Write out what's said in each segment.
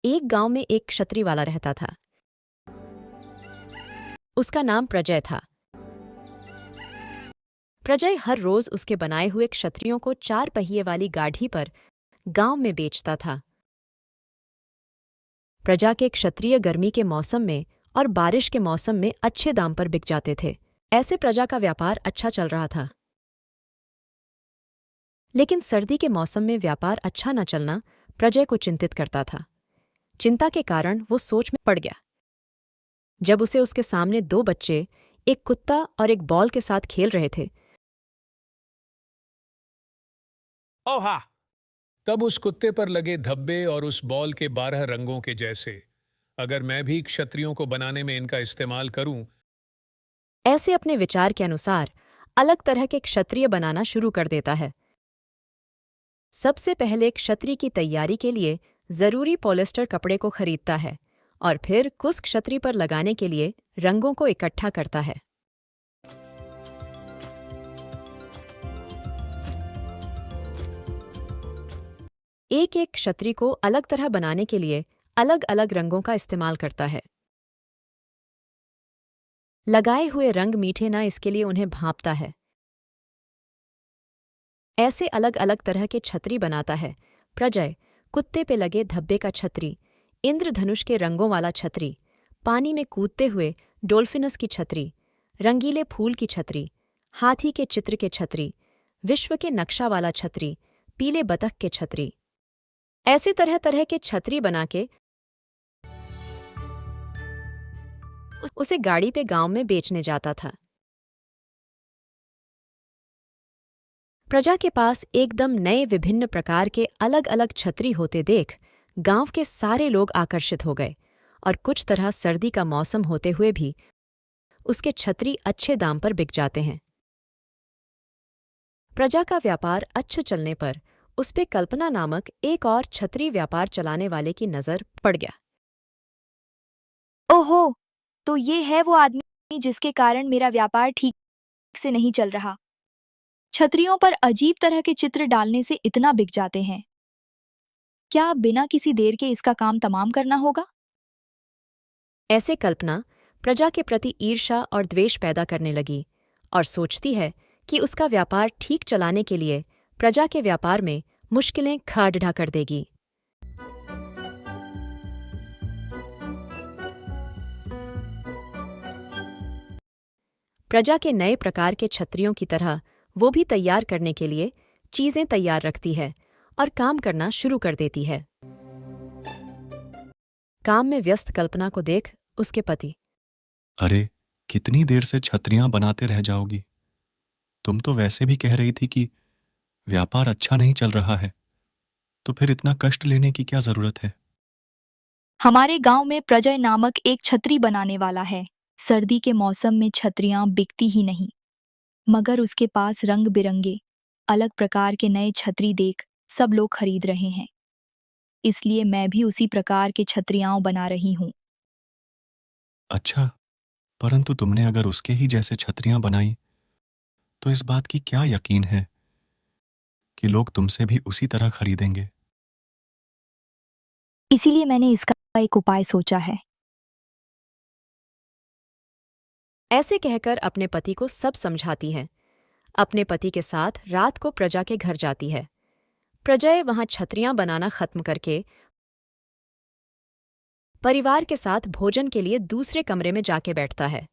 एक गांव में एक क्षत्रिय वाला रहता था। उसका नाम प्रजय था। प्रजय हर रोज उसके बनाए हुए क्षत्रियों को 4 पहिए वाली गाड़ी पर गांव में बेचता था। प्रजा के क्षत्रिय गर्मी के मौसम में और बारिश के मौसम में अच्छे दाम पर बिक जाते थे। ऐसे प्रजा का व्यापार अच्छा चल रहा था। लेकिन सर्दी के मौसम में व्यापार अच्छा न चलना प्रजय को चिंतित करता था। चिंता के कारण वो सोच में पड़ गया। जब उसे उसके सामने 2 बच्चे, एक कुत्ता और एक बॉल के साथ खेल रहे थे, ओहा! तब उस कुत्ते पर लगे धब्बे और उस बॉल के 12 रंगों के जैसे। अगर मैं भी क्षत्रियों को बनाने में इनका इस्तेमाल करूं। ऐसे अपने विचार के अनुसार अलग तरह के क्षत्रिय बनाना शुरू कर देता है। सबसे पहले क्षत्रिय की तैयारी के लिए जरूरी पॉलिस्टर कपड़े को खरीदता है और फिर उस क्षत्रिय पर लगाने के लिए रंगों को इकट्ठा करता है। एक एक क्षत्रिय को अलग तरह बनाने के लिए अलग अलग रंगों का इस्तेमाल करता है। लगाए हुए रंग मीठे ना इसके लिए उन्हें भांपता है। ऐसे अलग अलग तरह के छतरी बनाता है। प्रजय कुत्ते पे लगे धब्बे का छतरी, इंद्रधनुष के रंगों वाला छतरी, पानी में कूदते हुए डोल्फिनस की छतरी, रंगीले फूल की छतरी, हाथी के चित्र के छतरी, विश्व के नक्शा वाला छतरी, पीले बतख के छतरी, ऐसे तरह तरह के छतरी बना के उसे गाड़ी पे गांव में बेचने जाता था। प्रजा के पास एकदम नए विभिन्न प्रकार के अलग अलग छतरी होते देख गांव के सारे लोग आकर्षित हो गए और कुछ तरह सर्दी का मौसम होते हुए भी उसके छतरी अच्छे दाम पर बिक जाते हैं। प्रजा का व्यापार अच्छा चलने पर उस पे कल्पना नामक एक और छतरी व्यापार चलाने वाले की नजर पड़ गया। ओहो! तो ये है वो आदमी जिसके कारण मेरा व्यापार ठीक से नहीं चल रहा। छतरियों पर अजीब तरह के चित्र डालने से इतना बिक जाते हैं। क्या बिना किसी देर के इसका काम तमाम करना होगा? ऐसे कल्पना प्रजा के प्रति ईर्ष्या और द्वेष पैदा करने लगी और सोचती है कि उसका व्यापार ठीक चलाने के लिए प्रजा के व्यापार में मुश्किलें खड़ा कर देगी। प्रजा के नए प्रकार के छत्रियों की तरह वो भी तैयार करने के लिए चीजें तैयार रखती है और काम करना शुरू कर देती है। काम में व्यस्त कल्पना को देख उसके पति, अरे, कितनी देर से छतरियां बनाते रह जाओगी? तुम तो वैसे भी कह रही थी कि व्यापार अच्छा नहीं चल रहा है, तो फिर इतना कष्ट लेने की क्या जरूरत है? हमारे गांव में प्रजय नामक एक छतरी बनाने वाला है। सर्दी के मौसम में छतरियां बिकती ही नहीं, मगर उसके पास रंग बिरंगे अलग प्रकार के नए छतरी देख सब लोग खरीद रहे हैं। इसलिए मैं भी उसी प्रकार के छतरियां बना रही हूँ। अच्छा, परंतु तुमने अगर उसके ही जैसे छतरियां बनाई, तो इस बात की क्या यकीन है कि लोग तुमसे भी उसी तरह खरीदेंगे? इसीलिए मैंने इसका एक उपाय सोचा है। ऐसे कहकर अपने पति को सब समझाती है। अपने पति के साथ रात को प्रजा के घर जाती है। प्रजय वहां छतरियां बनाना खत्म करके परिवार के साथ भोजन के लिए दूसरे कमरे में जाके बैठता है।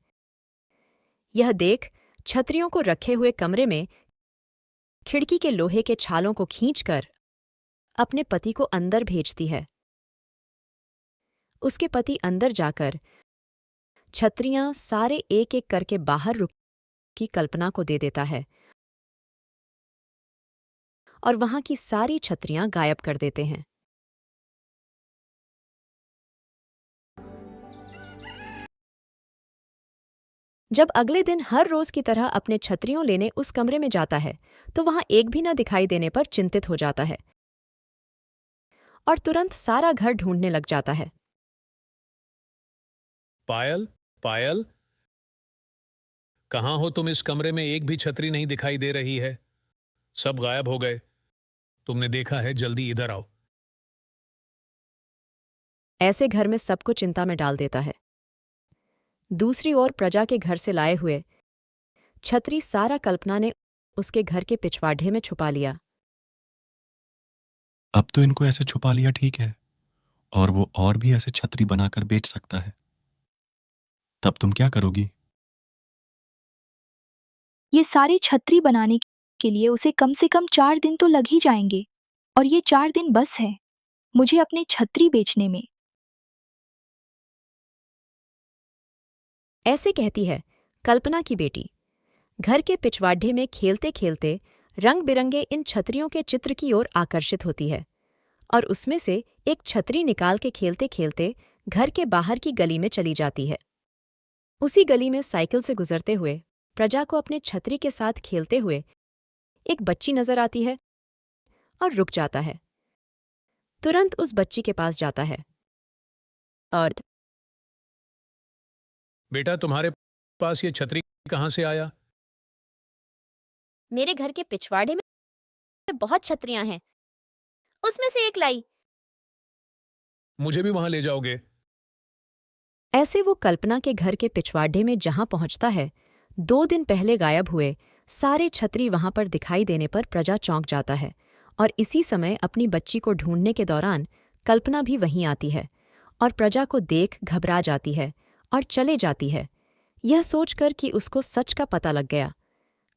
यह देख छतरियों को रखे हुए कमरे में खिड़की के लोहे के छालों को खींचकर अपने पति को अंदर भेजती है। उसके पति अंदर जाकर छतरियां सारे एक एक करके बाहर रुक की कल्पना को दे देता है और वहां की सारी छतरियां गायब कर देते हैं। जब अगले दिन हर रोज की तरह अपने छतरियों लेने उस कमरे में जाता है तो वहां एक भी न दिखाई देने पर चिंतित हो जाता है और तुरंत सारा घर ढूंढने लग जाता है। पायल, पायल, कहाँ हो तुम? इस कमरे में एक भी छतरी नहीं दिखाई दे रही है। सब गायब हो गए। तुमने देखा है? जल्दी इधर आओ। ऐसे घर में सबको चिंता में डाल देता है। दूसरी ओर प्रजा के घर से लाए हुए छतरी सारा कल्पना ने उसके घर के पिछवाड़े में छुपा लिया। अब तो इनको ऐसे छुपा लिया ठीक है, और वो और भी ऐसे छतरी बनाकर बेच सकता है। तब तुम क्या करोगी? ये सारी छतरी बनाने के लिए उसे कम से कम 4 दिन तो लग ही जाएंगे, और ये 4 दिन बस है मुझे अपने छतरी बेचने में। ऐसे कहती है कल्पना की बेटी। घर के पिछवाड़े में खेलते खेलते रंग बिरंगे इन छतरियों के चित्र की ओर आकर्षित होती है और उसमें से एक छतरी निकाल के खेलते खेलते घर के बाहर की गली में चली जाती है। उसी गली में साइकिल से गुजरते हुए प्रजा को अपने छतरी के साथ खेलते हुए एक बच्ची नजर आती है और रुक जाता है। तुरंत उस बच्ची के पास जाता है और बेटा, तुम्हारे पास ये छतरी कहाँ से आया? मेरे घर के पिछवाड़े में बहुत छतरियां हैं, उसमें से एक लाई। मुझे भी वहां ले जाओगे? ऐसे वो कल्पना के घर के पिछवाड़े में जहां पहुंचता है, 2 दिन पहले गायब हुए सारे छतरी वहां पर दिखाई देने पर प्रजा चौंक जाता है और इसी समय अपनी बच्ची को ढूंढने के दौरान कल्पना भी वहीं आती है और प्रजा को देख घबरा जाती है और चले जाती है, यह सोचकर कि उसको सच का पता लग गया।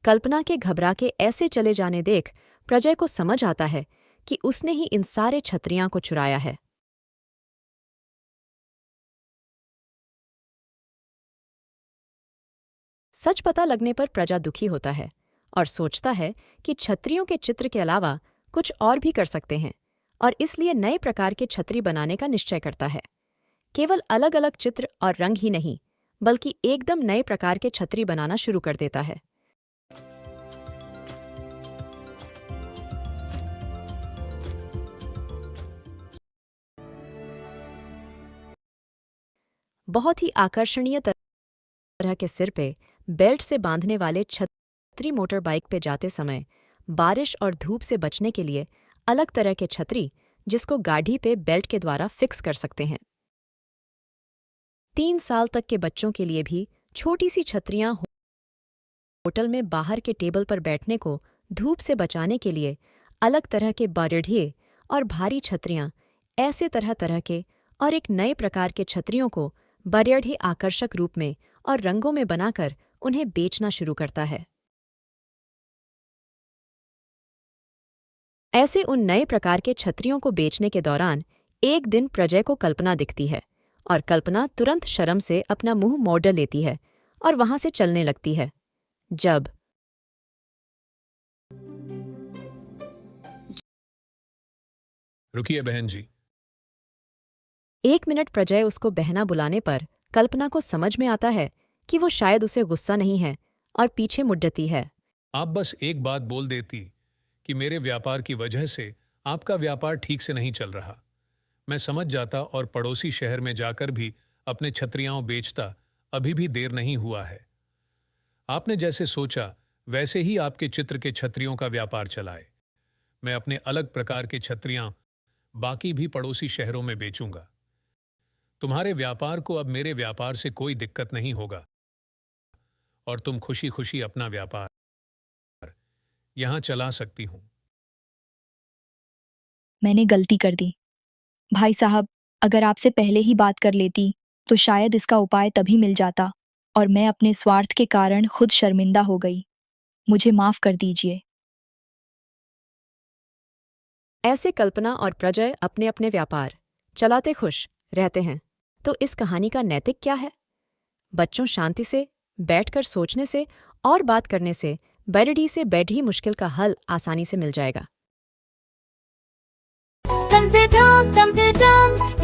कल्पना के घबरा के ऐसे चले जाने देख प्रजा को समझ आता है कि उसने ही इन सारे छतरियां को चुराया है। सच पता लगने पर प्रजा दुखी होता है और सोचता है कि छतरियों के चित्र के अलावा कुछ और भी कर सकते हैं और इसलिए नए प्रकार के छतरी बनाने का निश्चय करता है। केवल अलग अलग चित्र और रंग ही नहीं, बल्कि एकदम नए प्रकार के छतरी बनाना शुरू कर देता है। बहुत ही आकर्षणीय तरह के सिर पे बेल्ट से बांधने वाले छतरी मोटर बाइक पे जाते समय बारिश और धूप से बचने के लिए अलग तरह के छतरी जिसको गाड़ी पे बेल्ट के द्वारा फिक्स कर सकते हैं। 3 साल तक के बच्चों के लिए भी छोटी सी छतरियां होटल में बाहर के टेबल पर बैठने को धूप से बचाने के लिए अलग तरह के बारढ़िए और भारी छतरियां, ऐसे तरह तरह के और एक नए प्रकार के छतरियों को बड़े आकर्षक रूप में और रंगों में बनाकर उन्हें बेचना शुरू करता है। ऐसे उन नए प्रकार के छतरियों को बेचने के दौरान एक दिन प्रजय को कल्पना दिखती है और कल्पना तुरंत शर्म से अपना मुंह मोड़ लेती है और वहां से चलने लगती है। जब रुकिए बहन जी। 1 मिनट प्रजय उसको बहना बुलाने पर कल्पना को समझ में आता है कि वो शायद उसे गुस्सा नहीं है और पीछे मुड़ती है। आप बस एक बात बोल देती कि मेरे व्यापार की वजह से आपका व्यापार ठीक से नहीं चल रहा। मैं समझ जाता और पड़ोसी शहर में जाकर भी अपने छतरियां बेचता। अभी भी देर नहीं हुआ है। आपने जैसे सोचा वैसे ही आपके चित्र के छतरियों का व्यापार चलाए। मैं अपने अलग प्रकार के छतरियां बाकी भी पड़ोसी शहरों में बेचूंगा। तुम्हारे व्यापार को अब मेरे व्यापार से कोई दिक्कत नहीं होगा और तुम खुशी खुशी अपना व्यापार यहां चला सकती हूं। मैंने गलती कर दी भाई साहब, अगर आपसे पहले ही बात कर लेती तो शायद इसका उपाय तभी मिल जाता और मैं अपने स्वार्थ के कारण खुद शर्मिंदा हो गई। मुझे माफ कर दीजिए। ऐसे कल्पना और प्रजय अपने अपने व्यापार चलाते खुश रहते हैं। तो इस कहानी का नैतिक क्या है? बच्चों, शांति से बैठकर सोचने से और बात करने से बैरडी से बैठी मुश्किल का हल आसानी से मिल जाएगा। Dum-de-dum, dum-de-dum.